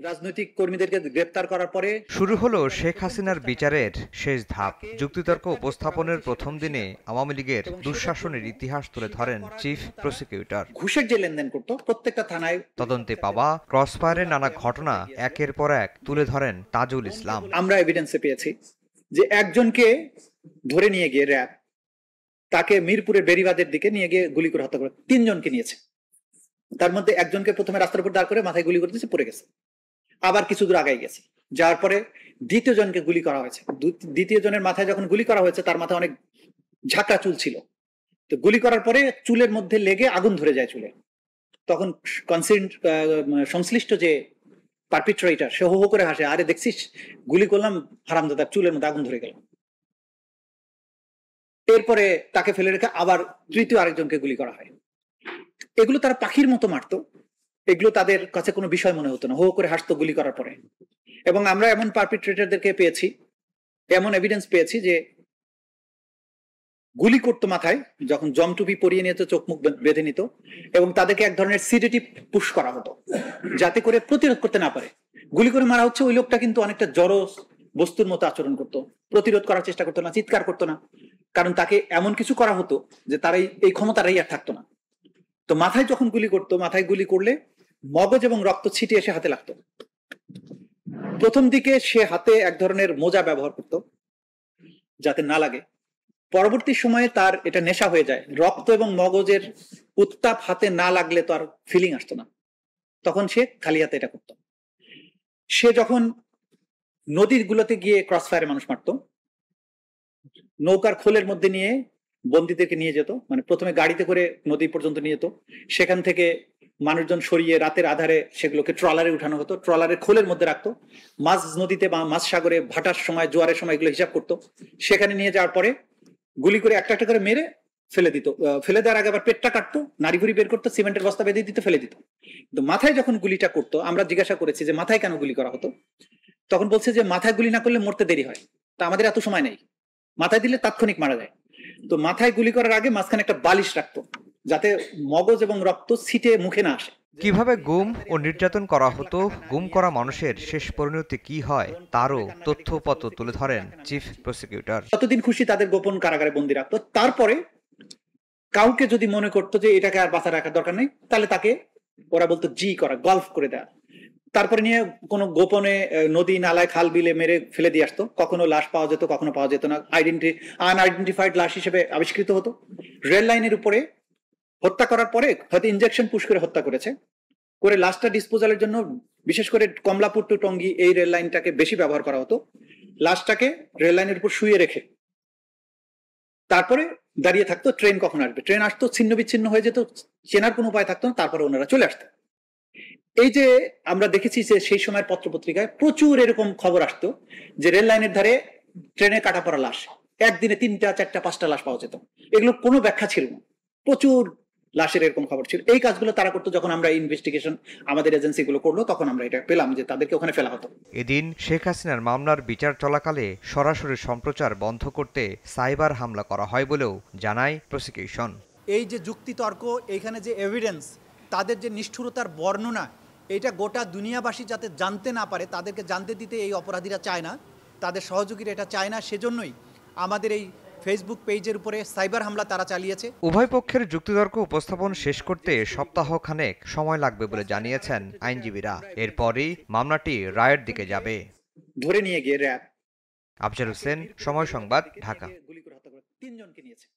রাজনৈতিক কর্মীদেরকে গ্রেপ্তার করার পরে শুরু হলো শেখ হাসিনার বিচারের শেষ ধাপ। যুক্তিতর্ক উপস্থাপনের প্রথম দিনে আওয়ামী লীগের দুঃশাসনের ইতিহাস তুলে ধরেন চিফ প্রসিকিউটর। ঘুষের যে লেনদেন করতো প্রত্যেকটা থানায় তদন্তে পাওয়া ক্রসফায়ারের নানা ঘটনা একের পর এক তুলে ধরেন তাজুল ইসলাম। আমরা এভিডেন্সে পেয়েছি যে একজনকে ধরে নিয়ে গিয়ে র্যাব তাকে মিরপুরের বেরিবাদের দিকে নিয়ে গিয়ে গুলি করে হত্যা করে 3 জনকে নিয়েছে। তার মধ্যে একজনকে প্রথমে রাস্তার উপর দাঁড় করে মাথায় গুলি করে দিয়েছে, পড়ে গেছে। আবার কিছু দূর আগাই গেছে, যাওয়ার পরে দ্বিতীয় জনকে গুলি করা হয়েছে। দ্বিতীয় জনের মাথায় যখন গুলি করা হয়েছে তার মাথায় অনেক ঝাঁকড়া চুল ছিল, তো গুলি করার পরে চুলের মধ্যে লেগে আগুন ধরে যায় চুলে। তখন সংশ্লিষ্ট যে পারপিট্রেটর সে হো হো করে হাসে, আরে দেখছিস গুলি করলাম হারামজাদার চুলের মধ্যে আগুন ধরে গেল। এরপরে তাকে ফেলে রেখে আবার তৃতীয় আরেকজনকে গুলি করা হয়। এগুলো তারা পাখির মতো মারতো, এগুলো তাদের কাছে কোনো বিষয় মনে হতো না, হো করে হাসতো গুলি করার পরে। এবং আমরা এমন পারপিট্রেটরদেরকে পেয়েছি, এমন এভিডেন্স পেয়েছি যে গুলি করতো মাথায়, যখন জমটুপি পরিয়ে নিত, চোখ মুখ বেঁধে নিত, এবং তাদেরকে এক ধরনের সিডেটিভ পুশ করা হতো যাতে করে প্রতিরোধ করতে না পারে। গুলি করে মারা হচ্ছে, ওই লোকটা কিন্তু অনেকটা জড় বস্তুর মতো আচরণ করতো, প্রতিরোধ করার চেষ্টা করতো না, চিৎকার করতো না, কারণ তাকে এমন কিছু করা হতো যে তারাই এই ক্ষমতারাই আর থাকতো না। তো মাথায় যখন গুলি করতো, মাথায় গুলি করলে মগজ এবং রক্ত ছিটিয়ে এসে হাতে লাগতো। প্রথম দিকে সে হাতে এক ধরনের মোজা ব্যবহার করত যাতে না লাগে। পরবর্তী সময়ে তার এটা নেশা হয়ে যায়, রক্ত এবং মগজের উত্তাপ হাতে না লাগলে তো আর ফিলিং আসতো না, তখন সে খালি হাতে এটা করত। সে যখন নদীর গুলোতে গিয়ে ক্রস ফায়ারে মানুষ মারতো, নৌকার খোলের মধ্যে নিয়ে বন্দীদেরকে নিয়ে যেত, মানে প্রথমে গাড়িতে করে নদী পর্যন্ত নিয়ে যেত, সেখান থেকে মানুষজন সরিয়ে রাতের আধারে সেগুলোকে ট্রলারে উঠানো হতো, ট্রলারের খোলের মধ্যে রাখতো, মাছ নদীতে বা মাছ সাগরে ভাটার সময় জোয়ারের সময় এগুলো হিসাব করতো, সেখানে নিয়ে যাওয়ার পরে গুলি করে একটা একটা করে মেরে ফেলে দিত। ফেলে দেওয়ার আগে আবার পেটটা কাটতো, নাড়ি ভুড়ি বের করতো, সিমেন্টের বস্তা বেঁধে দিত, ফেলে দিত। কিন্তু মাথায় যখন গুলিটা করতো, আমরা জিজ্ঞাসা করেছি যে মাথায় কেন গুলি করা হতো, তখন বলছে যে মাথায় গুলি না করলে মরতে দেরি হয়, তা আমাদের এত সময় নেই, মাথায় দিলে তাৎক্ষণিক মারা যায়। তো মাথায় গুলি করার আগে মাঝখানে একটা বালিশ রাখতো যাতে মগজ এবং রক্ত ছিটে মুখে না আসে। কিভাবে গুম ও নির্যাতন করা হতো, গুম করা মানুষের শেষ পরিণতি কি হয়, তারও তথ্যপত্র তুলে ধরেন চিফ প্রসিকিউটর। যতদিন খুশি তাদের গোপন কারাগারে বন্দী রাখতো, তারপরে কাউকে যদি মনে করতো যে এটাকে আর বাঁচা রাখার দরকার নেই, তাহলে তাকে ওরা বলতো জি করা, গলফ করে দেয়া, তারপরে নিয়ে কোনো গোপনে নদী নালায় খাল বিলে মেরে ফেলে দিয়ে আসতো। কখনো লাশ পাওয়া যেত, কখনো পাওয়া যেত না, আনআইডেন্টিফাইড লাশ হিসেবে আবিষ্কৃত হতো। রেল লাইনের উপরে হত্যা করার পরে হয়তো ইনজেকশন পুশ করে হত্যা করেছে, করে লাশটা ডিসপোজালের জন্য বিশেষ করে কমলাপুর টু টঙ্গী এই রেল লাইনটাকে বেশি ব্যবহার করা হতো। লাশটাকে রেল লাইনের উপর শুয়ে রেখে তারপরে দাঁড়িয়ে থাকতো ট্রেন কখন আসবে, ট্রেন আসতো, ছিন্ন বিচ্ছিন্ন হয়ে যেত, চেনার কোনো উপায় থাকতো না, তারপরে ওনারা চলে আসতো। এই যে আমরা দেখেছি যে সেই সময়ের পত্রপত্রিকায় প্রচুর এরকম খবর আসতো যে রেল লাইনের ধারে ট্রেনে কাটা পড়া লাশ, একদিনে 3টা 4টা 5টা লাশ পাওয়া যেত, এগুলো কোনো ব্যাখ্যা ছিল না, প্রচুর লাশের এরকম খবর ছিল। এই কাজগুলো তারা করতো। যখন আমরা ইনভেস্টিগেশন আমাদের এজেন্সি গুলো করলো, তখন আমরা এটা পেলাম যে তাদেরকে ওখানে ফেলা হতো। এদিন শেখ হাসিনার মামলার বিচার চলাকালে সরাসরি সম্প্রচার বন্ধ করতে সাইবার হামলা করা হয় বলেও জানায় প্রসিকিউশন। এই যে যুক্তিতর্ক, এইখানে যে এভিডেন্স, তাদের যে নিষ্ঠুরতার বর্ণনা, এটা গোটা দুনিয়াবাসী যাতে জানতে না পারে, তাদেরকে জানতে দিতে এই অপরাধীরা চায় না, তাদের সহযোগীরা এটা চায় না, সেজন্যই আমাদের এই ফেসবুক পেজের উপরে সাইবার হামলা তারা চালিয়েছে। উভয় পক্ষের যুক্তিতর্ক উপস্থাপন শেষ করতে সপ্তাহখানেক সময় লাগবে বলে জানিয়েছেন আইনজীবীরা। এরপরই মামলাটি রায়ের দিকে যাবে। ধরে নিয়ে গিয়ে র্যাব। আফজাল হোসেন, সময় সংবাদ, ঢাকা। গুলি করে হত্যা করে 3 জনকে নিয়েছে।